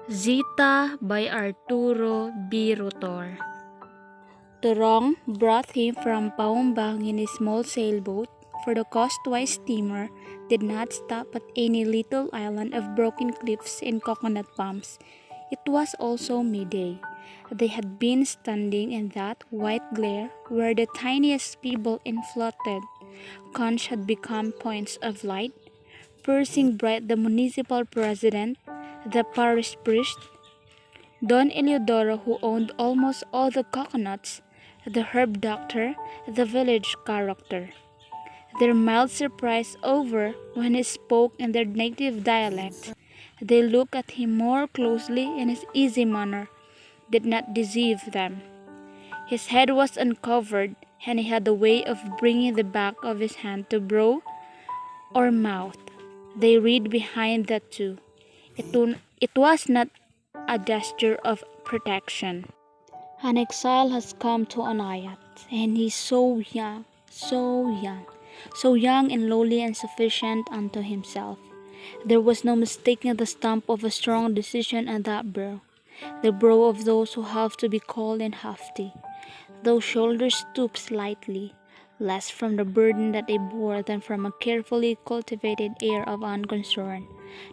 Zita by Arturo B. Rotor. Torong brought him from Paumbang in a small sailboat, for the coastwise steamer did not stop at any little island of broken cliffs and coconut palms. It was also midday. They had been standing in that white glare where the tiniest pebble and floated conch had become points of light, piercing bright the municipal president, the parish priest, Don Eliodoro, who owned almost all the coconuts, the herb doctor, the village character. Their mild surprise over when he spoke in their native dialect, they looked at him more closely in his easy manner, did not deceive them. His head was uncovered, and he had a way of bringing the back of his hand to brow or mouth. They read behind that too. It was not a gesture of protection. An exile has come to Anayat, and he is so young, so young and lowly and sufficient unto himself. There was no mistaking the stamp of a strong decision on that brow, the brow of those who have to be cold and haughty. Those shoulders stooped slightly, less from the burden that they bore than from a carefully cultivated air of unconcern.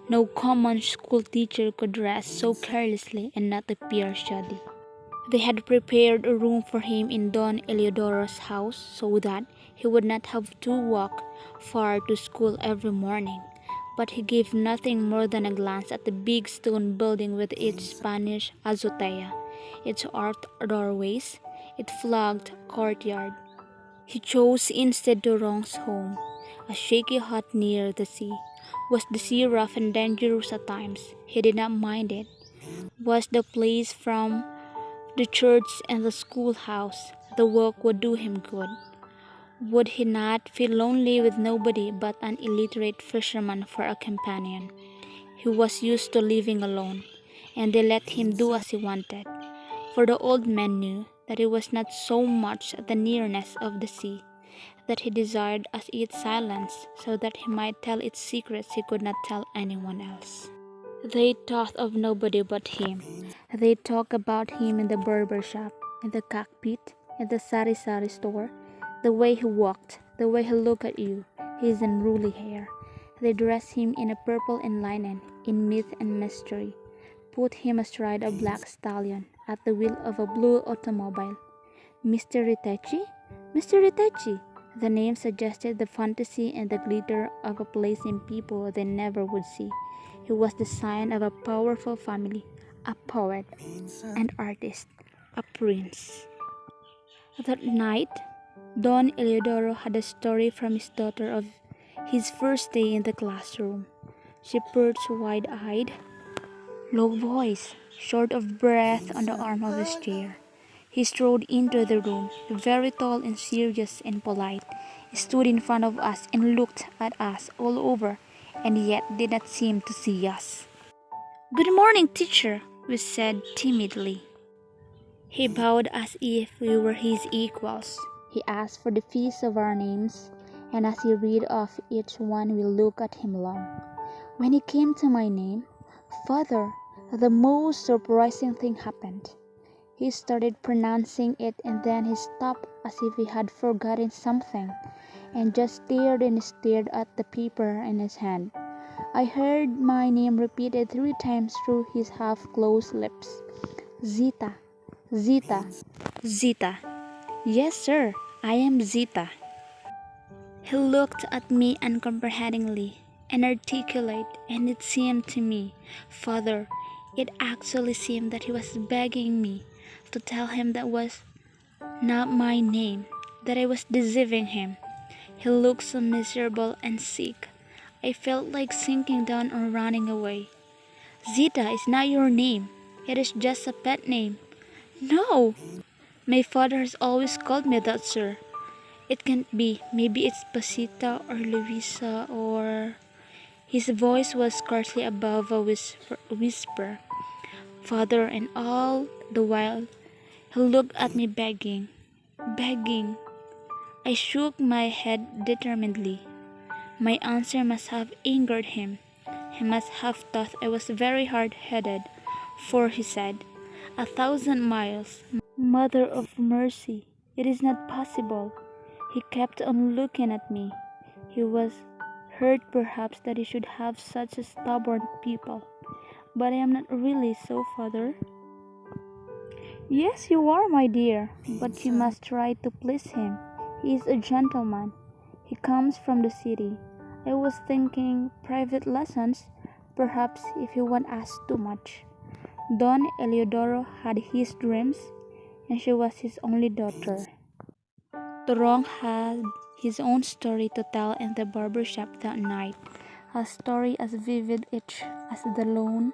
No common school teacher could dress so carelessly and not appear shoddy. They had prepared a room for him in Don Eliodoro's house so that he would not have to walk far to school every morning. But he gave nothing more than a glance at the big stone building with its Spanish azotea, its arched doorways, its flagged courtyard. He chose instead Dorong's home, a shaky hut near the sea. Was the sea rough and dangerous at times? He did not mind it. Was the place from the church and the schoolhouse? The walk would do him good. Would he not feel lonely with nobody but an illiterate fisherman for a companion? He was used to living alone, and they let him do as he wanted. For the old man knew that it was not so much the nearness of the sea that he desired as its silence, so that he might tell its secrets he could not tell anyone else. They thought of nobody but him. They talked about him in the barber shop, in the cockpit, in the sari-sari store, the way he walked, the way he looked at you, his unruly hair. They dressed him in a purple and linen, in myth and mystery, put him astride a black stallion, at the wheel of a blue automobile. Mr. Ritechi? Mr. Ritechi! The name suggested the fantasy and the glitter of a place in people they never would see. He was the sign of a powerful family, a poet, an artist, a prince. That night, Don Eliodoro had a story from his daughter of his first day in the classroom. She perched wide-eyed, low voice, short of breath on the arm of his chair. He strode into the room, very tall and serious and polite. He stood in front of us and looked at us all over, and yet did not seem to see us. "Good morning, teacher," we said timidly. He bowed as if we were his equals. He asked for the fees of our names, and as he read off each one we looked at him long. When he came to my name, "Father," the most surprising thing happened. He started pronouncing it, and then he stopped as if he had forgotten something, and just stared and stared at the paper in his hand. I heard my name repeated 3 times through his half-closed lips. "Zita, Zita, Zita." "Yes, sir, I am Zita." He looked at me uncomprehendingly, inarticulate, and it seemed to me, Father, it actually seemed that he was begging me to tell him that was not my name, that I was deceiving him. He looked so miserable and sick. I felt like sinking down or running away. "Zita is not your name. It is just a pet name." "No! My father has always called me that, sir." "It can't be. Maybe it's Pasita or Luisa or—" His voice was scarcely above a whisper. Father, and all the while he looked at me begging. I shook my head determinedly. My answer must have angered him. He must have thought I was very hard-headed, For he said, 1,000 miles. Mother of mercy, it is not possible. He kept on looking at me. He was hurt perhaps that he should have such a stubborn pupil. But I am not really so, father. Yes, you are, my dear, but you must try to please him. He is a gentleman. He comes from the city. I was thinking private lessons, perhaps if he won't ask too much. Don Eliodoro had his dreams, and she was his only daughter. Torong had his own story to tell in the barber shop that night, a story as vivid each as the lone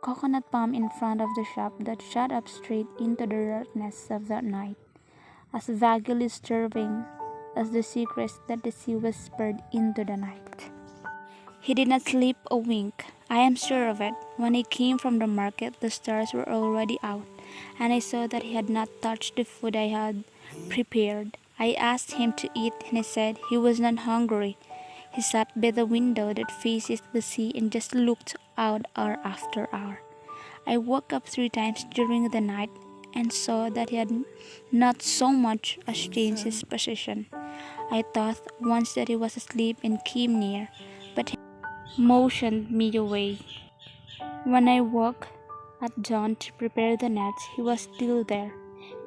coconut palm in front of the shop that shot up straight into the darkness of that night, as vaguely stirring as the secrets that the sea whispered into the night. He did not sleep a wink, I am sure of it. When he came from the market, the stars were already out, and I saw that he had not touched the food I had prepared. I asked him to eat, and he said he was not hungry. He sat by the window that faces the sea and just looked out hour after hour. I woke up 3 times during the night and saw that he had not so much as changed his position. I thought once that he was asleep and came near, but he motioned me away. When I woke at dawn to prepare the nets, he was still there.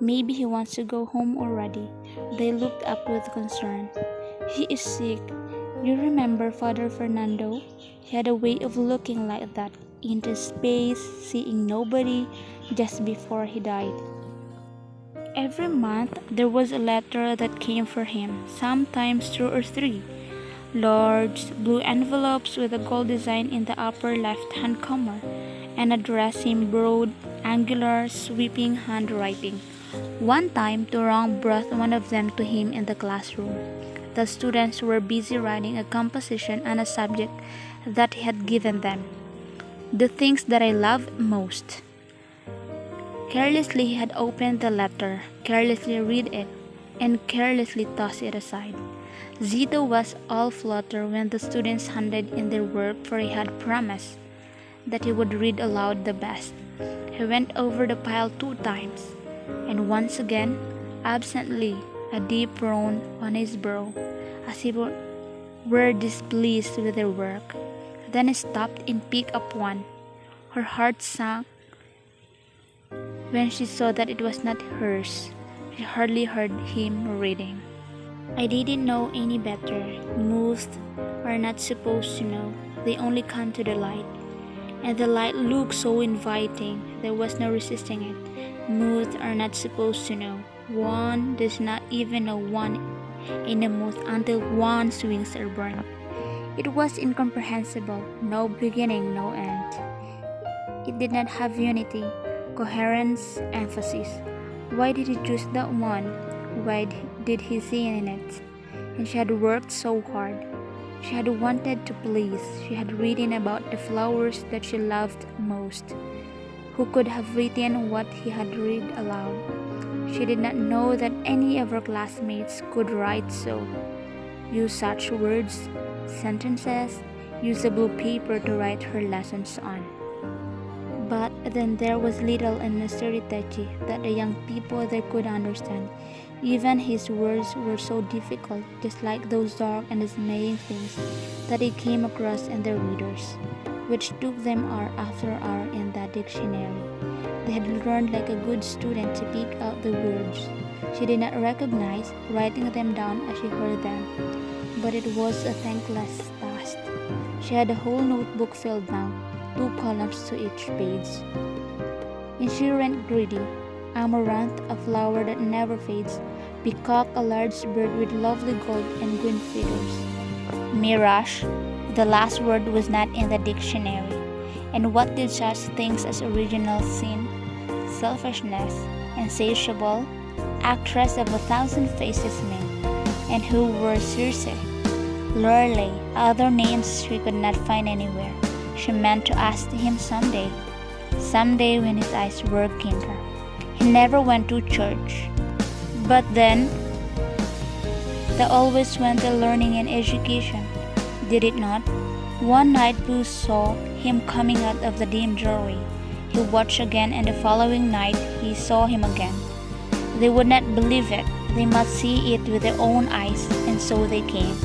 Maybe he wants to go home already. They looked up with concern. He is sick. You remember Father Fernando? He had a way of looking like that, into space, seeing nobody, just before he died. Every month there was a letter that came for him, sometimes 2 or 3. Large blue envelopes with a gold design in the upper left-hand corner, and addressed in broad, angular, sweeping handwriting. One time, Torong brought one of them to him in the classroom. The students were busy writing a composition on a subject that he had given them. The things that I love most. Carelessly he had opened the letter, carelessly read it, and carelessly tossed it aside. Zita was all flutter when the students handed in their work, for he had promised that he would read aloud the best. He went over the pile 2 times, and once again, absently, a deep frown on his brow, as if he were displeased with their work. Then he stopped and picked up one. Her heart sank when she saw that it was not hers. She hardly heard him reading. I didn't know any better. Moths are not supposed to know. They only come to the light. And the light looked so inviting, there was no resisting it. Moths are not supposed to know. One does not even know one in a moth until one's wings are burned. It was incomprehensible, no beginning, no end. It did not have unity, coherence, emphasis. Why did he choose that one? Why did he see in it? And she had worked so hard. She had wanted to please. She had written about the flowers that she loved most. Who could have written what he had read aloud? She did not know that any of her classmates could write so. Use such words, sentences, use a blue paper to write her lessons on. But then there was little in Mr. Itachi that the young people there could understand. Even his words were so difficult, just like those dark and dismaying things that he came across in the readers, which took them hour after hour in that dictionary. They had learned like a good student to pick out the words she did not recognize, writing them down as she heard them. But it was a thankless task. She had a whole notebook filled now, 2 columns to each page. And she went greedy. Amaranth, a flower that never fades. Peacock, a large bird with lovely gold and green feathers. Mirage, the last word was not in the dictionary. And what did such things as original sin, selfishness, insatiable, actress of 1,000 faces mean? And who were Circe, Lorelei, other names she could not find anywhere? She meant to ask him someday when his eyes were kinder. He never went to church. But then, they always went to learning and education, did it not? One night Boo saw him coming out of the dim doorway. He watched again, and the following night he saw him again. They would not believe it. They must see it with their own eyes, and so they came.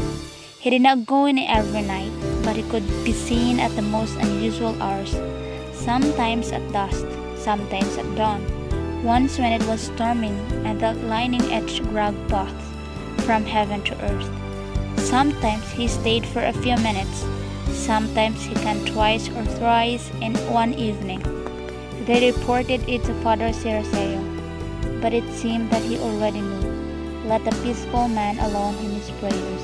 He did not go in every night, but he could be seen at the most unusual hours, sometimes at dusk, sometimes at dawn. Once when it was storming and the lightning-edged grog path from heaven to earth. Sometimes he stayed for a few minutes. Sometimes he came twice or thrice in one evening. They reported it to Father Ciraceo, but it seemed that he already knew. Let the peaceful man alone in his prayers.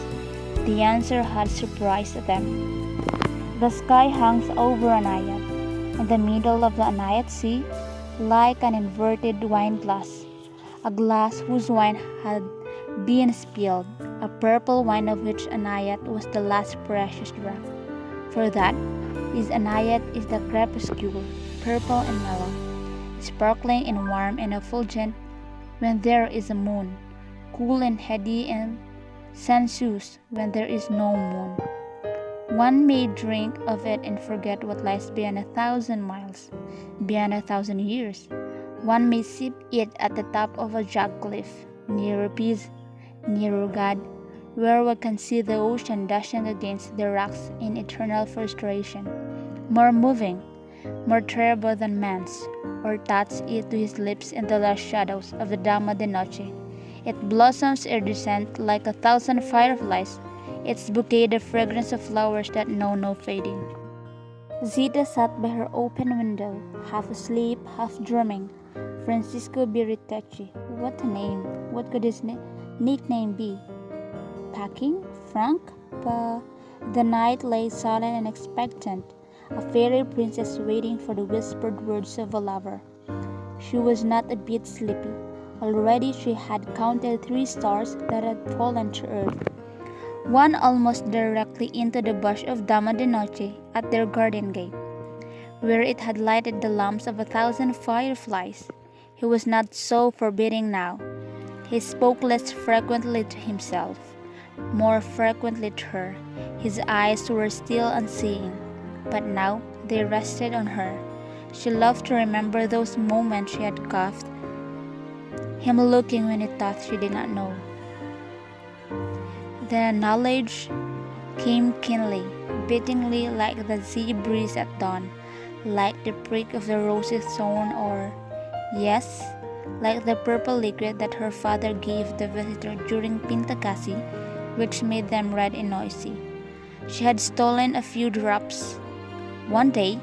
The answer had surprised them. The sky hangs over Anayat, in the middle of the Anayat Sea, like an inverted wine glass, a glass whose wine had been spilled, a purple wine of which Anayat was the last precious drop. For that is Anayat is the crepuscule, purple and mellow, sparkling and warm and effulgent when there is a moon, cool and heady and sensuous when there is no moon. One may drink of it and forget what lies beyond 1,000 miles, beyond 1,000 years. One may sip it at the top of a jagged cliff, nearer peace, nearer God, where one can see the ocean dashing against the rocks in eternal frustration, more moving, more terrible than man's, or touch it to his lips in the last shadows of the Dama de Noche. It blossoms iridescent like 1,000 fireflies, its bouquet the fragrance of flowers that know no fading. Zita sat by her open window, half asleep, half dreaming. Francisco Biritechi, what a name! What could his nickname be? Packing? Frank? The night lay silent and expectant, a fairy princess waiting for the whispered words of a lover. She was not a bit sleepy. Already she had counted 3 stars that had fallen to earth, one almost directly into the bush of Dama de Noche at their garden gate, where it had lighted the lamps of 1,000 fireflies. He was not so forbidding now. He spoke less frequently to himself, more frequently to her. His eyes were still unseeing, but now they rested on her. She loved to remember those moments she had coughed, him looking when he thought she did not know. The knowledge came keenly, beatingly like the sea breeze at dawn, like the prick of the rosy thorn, or, yes, like the purple liquid that her father gave the visitor during Pintakasi, which made them red and noisy. She had stolen a few drops one day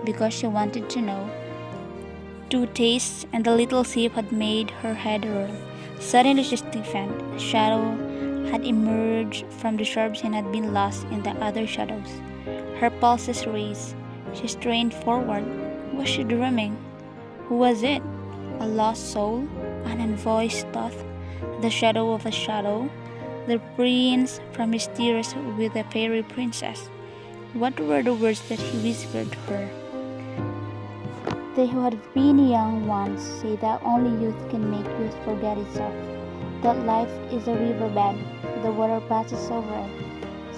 because she wanted to know. 2 tastes, and the little sip had made her head whirl. Suddenly she stiffened. A shadow had emerged from the shrubs and had been lost in the other shadows. Her pulses raced. She strained forward. Was she dreaming? Who was it? A lost soul? An unvoiced thought? The shadow of a shadow? The prince from his tears with the fairy princess? What were the words that he whispered to her? They who had been young once say that only youth can make youth forget itself, that life is a riverbed, the water passes over it.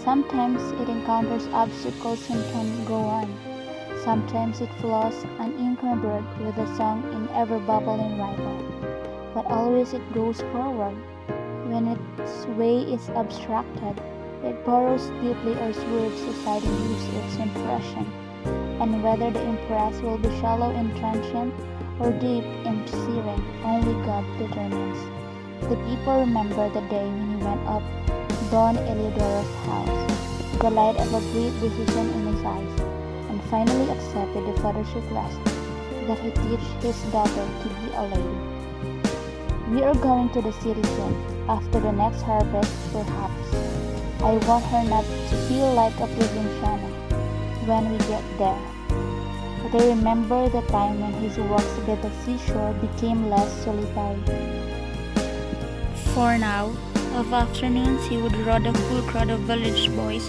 Sometimes it encounters obstacles and can go on. Sometimes it flows unencumbered with a song in ever-bubbling rival. But always it goes forward. When its way is obstructed, it burrows deeply or swerves aside and leaves its impression. And whether the impress will be shallow and transient or deep and searing, only God determines. The people remember the day when he went up Don Eliodoro's house, the light of a great decision in his eyes, and finally accepted the father's request that he teach his daughter to be a lady. We are going to the city soon, after the next harvest, perhaps. I want her not to feel like a provinciana when we get there. But I remember the time when his walks by the seashore became less solitary. For now, of afternoons he would draw the full crowd of village boys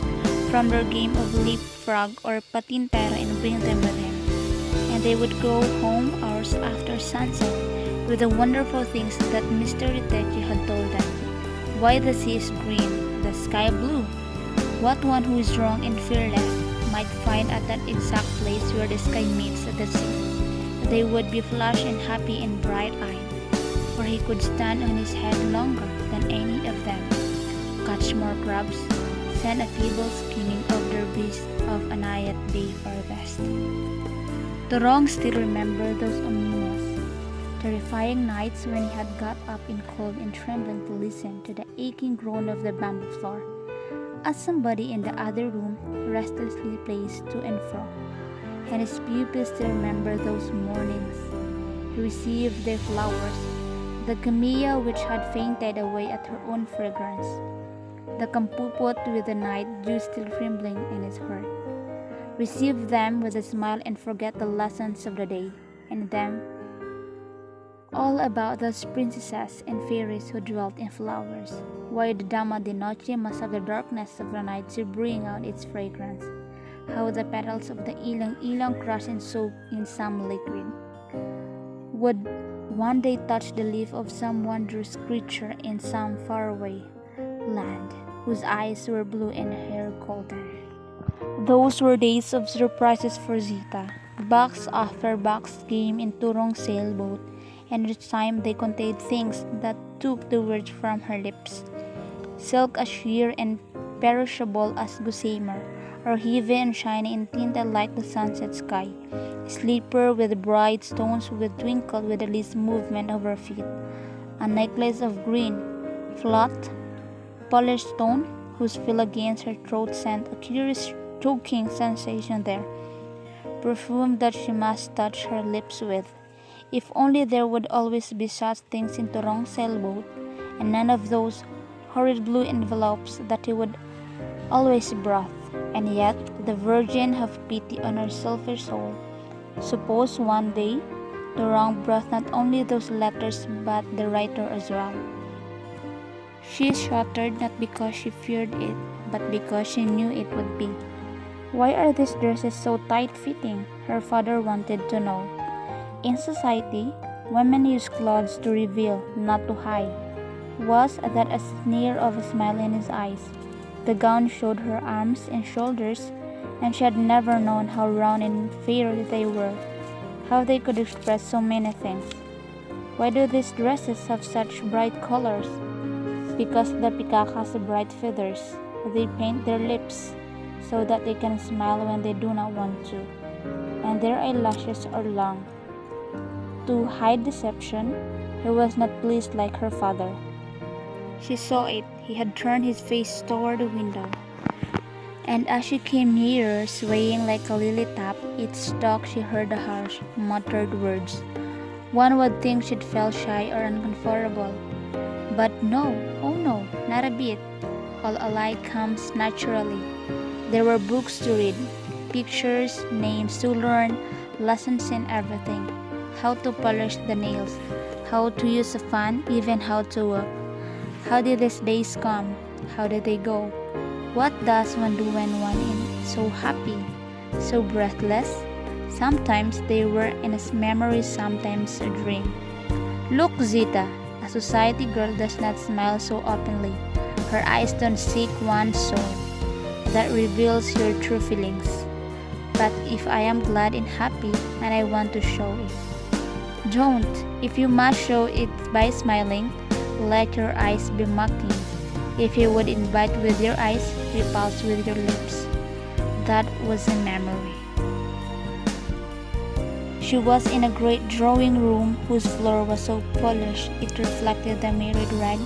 from their game of leapfrog or patintero and bring them with him. And they would go home hours after sunset with the wonderful things that Mr. Ritechi had told them. Why the sea is green, the sky blue. What one who is strong and fearless might find at that exact place where the sky meets the sea. they would be flushed and happy and bright-eyed, for he could stand on his head longer than any of them, catch more crabs, send a feeble skimming of their beast of a night day farthest. Turong still remembered those ominous, terrifying nights when he had got up in cold and trembling to listen to the aching groan of the bamboo floor, as somebody in the other room restlessly paced to and fro. And his pupils still remember those mornings. He received their flowers, the camellia which had fainted away at her own fragrance, the kampupot with the night dew still trembling in his heart. Receive them with a smile and forget the lessons of the day, and them all about those princesses and fairies who dwelt in flowers, while the Dama de Noche must have the darkness of the night to bring out its fragrance. How the petals of the ilang-ilang crushed and soaked in some liquid would one day touch the leaf of some wondrous creature in some faraway land, whose eyes were blue and hair golden. Those were days of surprises for Zita. Box after box came in Turong's sailboat, and each time they contained things that took the words from her lips. Silk as sheer and perishable as gossamer, or heavy and shiny and tinted like the sunset sky. A slipper with bright stones would twinkle with the least movement of her feet. A necklace of green, flat, polished stone, whose feel against her throat sent a curious choking sensation there. Perfume that she must touch her lips with. If only there would always be such things in Turong's sailboat, and none of those horrid blue envelopes that he would always broth. And yet the Virgin have pity on her selfish soul. Suppose one day Turong brought not only those letters but the writer as well. She shuddered not because she feared it, but because she knew it would be. Why are these dresses so tight-fitting? Her father wanted to know. In society, women use clothes to reveal, not to hide. Was that a sneer of a smile in his eyes? The gown showed her arms and shoulders, and she had never known how round and fair they were, how they could express so many things. Why do these dresses have such bright colors? Because the peacock has bright feathers. They paint their lips so that they can smile when they do not want to, and their eyelashes are long. To hide deception, he was not pleased like her father. She saw it. He had turned his face toward the window, and as she came nearer, swaying like a lily top, its stalk, she heard the harsh, muttered words. One would think she'd felt shy or uncomfortable, but no, oh no, not a bit. All alike comes naturally. There were books to read, pictures, names to learn, lessons in everything. How to polish the nails, how to use a fan, even how to walk. How did these days come? How did they go? What does one do when one is so happy, so breathless? Sometimes they were in a memory, sometimes a dream. Look, Zita, a society girl does not smile so openly. Her eyes don't seek one's soul. That reveals your true feelings. But if I am glad and happy, and I want to show it. Don't. If you must show it by smiling, let your eyes be mocking. If you would invite with your eyes, repulse with your lips. That was a memory. She was in a great drawing room whose floor was so polished it reflected the mirrored red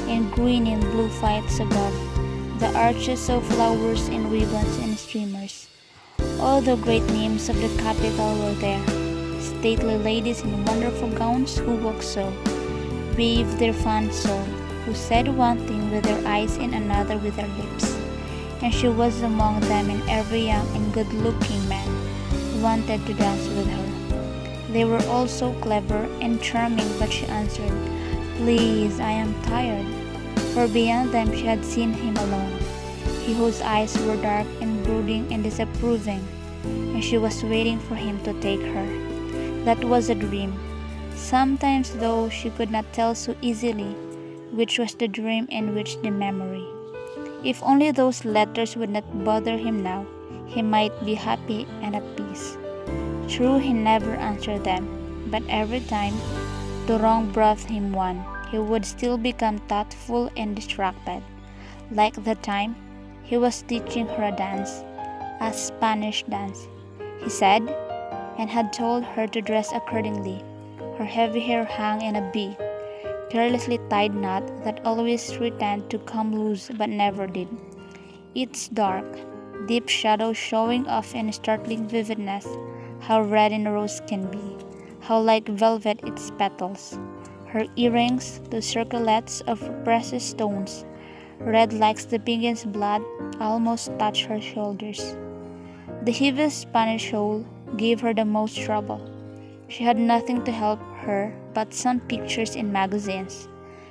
and green and blue flights above, the arches of flowers and ribbons and streamers. All the great names of the capital were there, stately ladies in wonderful gowns who walked so, waved their fans so, who said one thing with their eyes and another with their lips. And she was among them, and every young and good-looking man wanted to dance with her. They were all so clever and charming, but she answered, "Please, I am tired." For beyond them she had seen him alone, he whose eyes were dark and brooding and disapproving, and she was waiting for him to take her. That was a dream. Sometimes, though, she could not tell so easily which was the dream and which the memory. If only those letters would not bother him now, he might be happy and at peace. True, he never answered them. but every time Turong brought him one, he would still become thoughtful and distracted, like the time he was teaching her a dance, a Spanish dance, he said, and had told her to dress accordingly. Her heavy hair hung in a big, carelessly tied knot that always threatened to come loose but never did. Its dark, deep shadow showing off in startling vividness how red and rose can be, how like velvet its petals. Her earrings, the circlets of precious stones, red like the biggest blood, almost touched her shoulders. The heaviest Spanish shawl gave her the most trouble. She had nothing to help her but some pictures in magazines.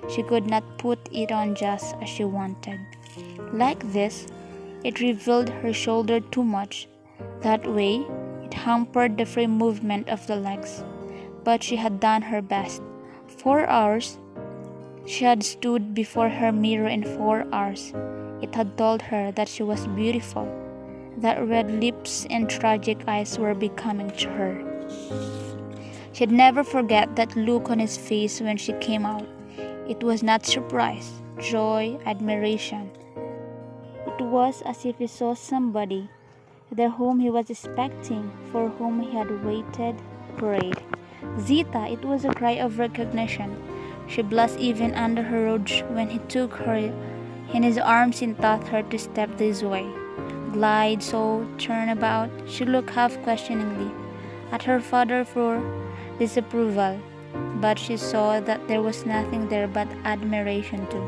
She could not put it on just as she wanted. Like this, it revealed her shoulder too much. That way, it hampered the free movement of the legs. But she had done her best. 4 hours. She had stood before her mirror in 4 hours. It had told her that she was beautiful, that red lips and tragic eyes were becoming to her. She'd never forget that look on his face when she came out. It was not surprise, joy, admiration. It was as if he saw somebody there whom he was expecting, for whom he had waited, prayed. Zita, it was a cry of recognition. She blushed even under her rouge when he took her in his arms and taught her to step this way. Glide so, turn about. She looked half questioningly at her father for disapproval, but she saw that there was nothing there but admiration too.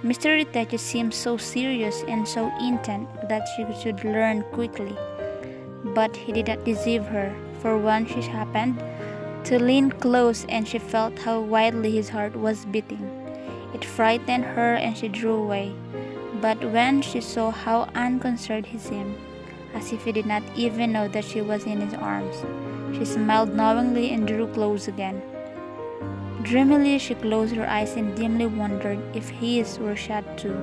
Mr. Riteche seemed so serious and so intent that she should learn quickly. But he did not deceive her, for once she happened to lean close and she felt how wildly his heart was beating. It frightened her and she drew away. But when she saw how unconcerned he seemed, as if he did not even know that she was in his arms, she smiled knowingly and drew close again. Dreamily she closed her eyes and dimly wondered if his were shut too,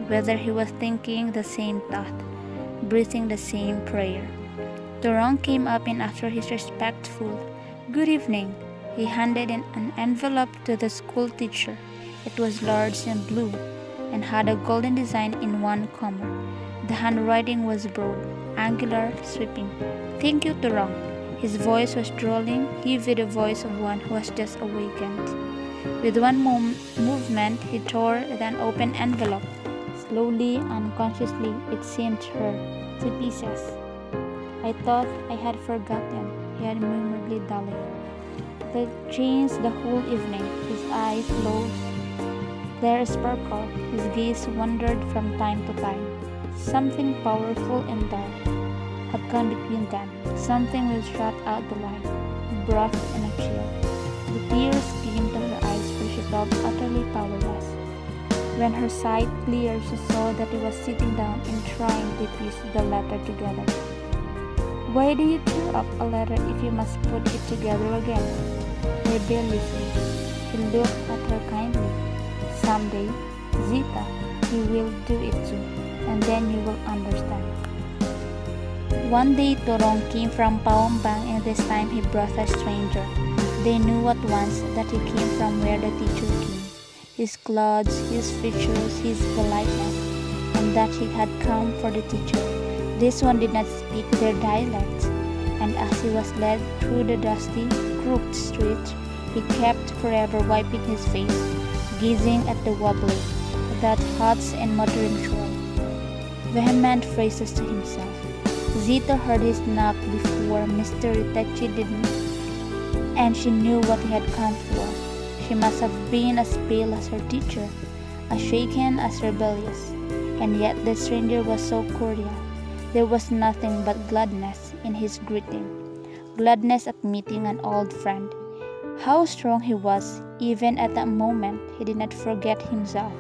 whether he was thinking the same thought, breathing the same prayer. Turong came up and after his respectful "Good evening," he handed an envelope to the school teacher. It was large and blue, and had a golden design in one corner. The handwriting was broad, angular, sweeping. "Thank you, Turong." His voice was drawling, heavy, the voice of one who has just awakened. With one movement, he tore the open envelope. Slowly, unconsciously, it seemed to her, to pieces. "I thought I had forgotten," he had murmured dully. That changed the whole evening. His eyes closed, their sparkle. His gaze wandered from time to time. Something powerful and dark had come between them. Something which shut out the light, breath and a chill. The tears came to her eyes, for she felt utterly powerless. When her sight cleared, she saw that he was sitting down and trying to piece the letter together. "Why do you tear up a letter if you must put it together again?" rebelliously. He looked at her kindly. "Someday, Zita, you will do it too, and then you will understand." One day Turong came from Paumbang and this time he brought a stranger. They knew at once that he came from where the teacher came. His clothes, his features, his politeness, and that he had come for the teacher. This one did not speak their dialect, and as he was led through the dusty, crooked street, he kept forever wiping his face, gazing at the wobbly, that huts and muttering shore vehement phrases to himself. Zita heard his knock before Mr. Riteche didn't, and she knew what he had come for. She must have been as pale as her teacher, as shaken, as rebellious, and yet the stranger was so cordial. There was nothing but gladness in his greeting, gladness at meeting an old friend. How strong he was! Even at that moment he did not forget himself,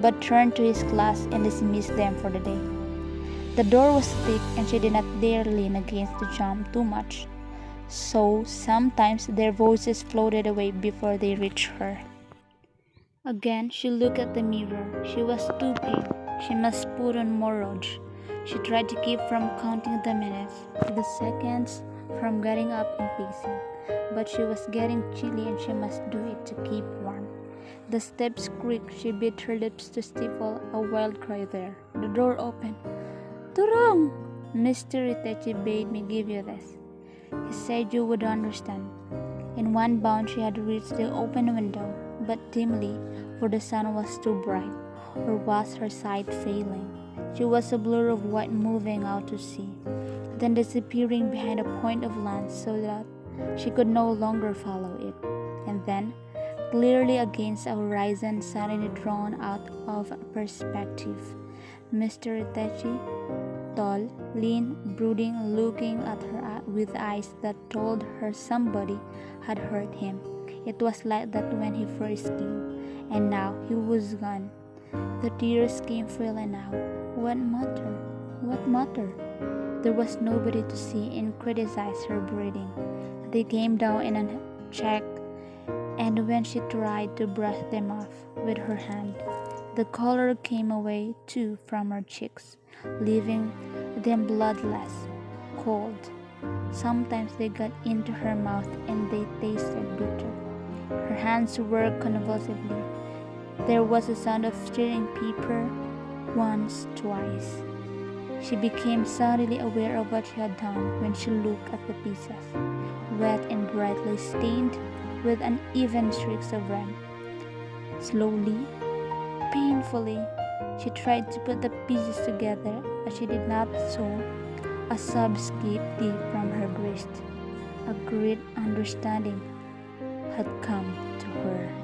but turned to his class and dismissed them for the day. The door was thick and she did not dare lean against the jamb too much, so sometimes their voices floated away before they reached her. Again she looked at the mirror. She was too pale. She must put on more rouge. She tried to keep from counting the minutes, the seconds, from getting up and pacing, but she was getting chilly and she must do it to keep warm. The steps creaked. She bit her lips to stifle a wild cry there. The door opened. "Turong! Mr. Itachi bade me give you this. He said you would understand." In one bound she had reached the open window, but dimly, for the sun was too bright, or was her sight failing? She was a blur of white moving out to sea, then disappearing behind a point of land so that she could no longer follow it, and then, clearly against a horizon suddenly drawn out of perspective, Mr. Itachi, tall, lean, brooding, looking at her with eyes that told her somebody had hurt him. It was like that when he first came, and now he was gone. The tears came freely now. What matter? What matter? There was nobody to see and criticize her breathing. They came down in a check, and when she tried to brush them off with her hand, the color came away too from her cheeks, leaving them bloodless, cold. Sometimes they got into her mouth and they tasted bitter. Her hands worked convulsively. There was a sound of stirring paper once, twice. She became suddenly aware of what she had done when she looked at the pieces, wet and brightly stained with uneven streaks of red. Slowly, painfully, she tried to put the pieces together, but she did not so. A sob escaped deep from her breast. A great understanding had come to her.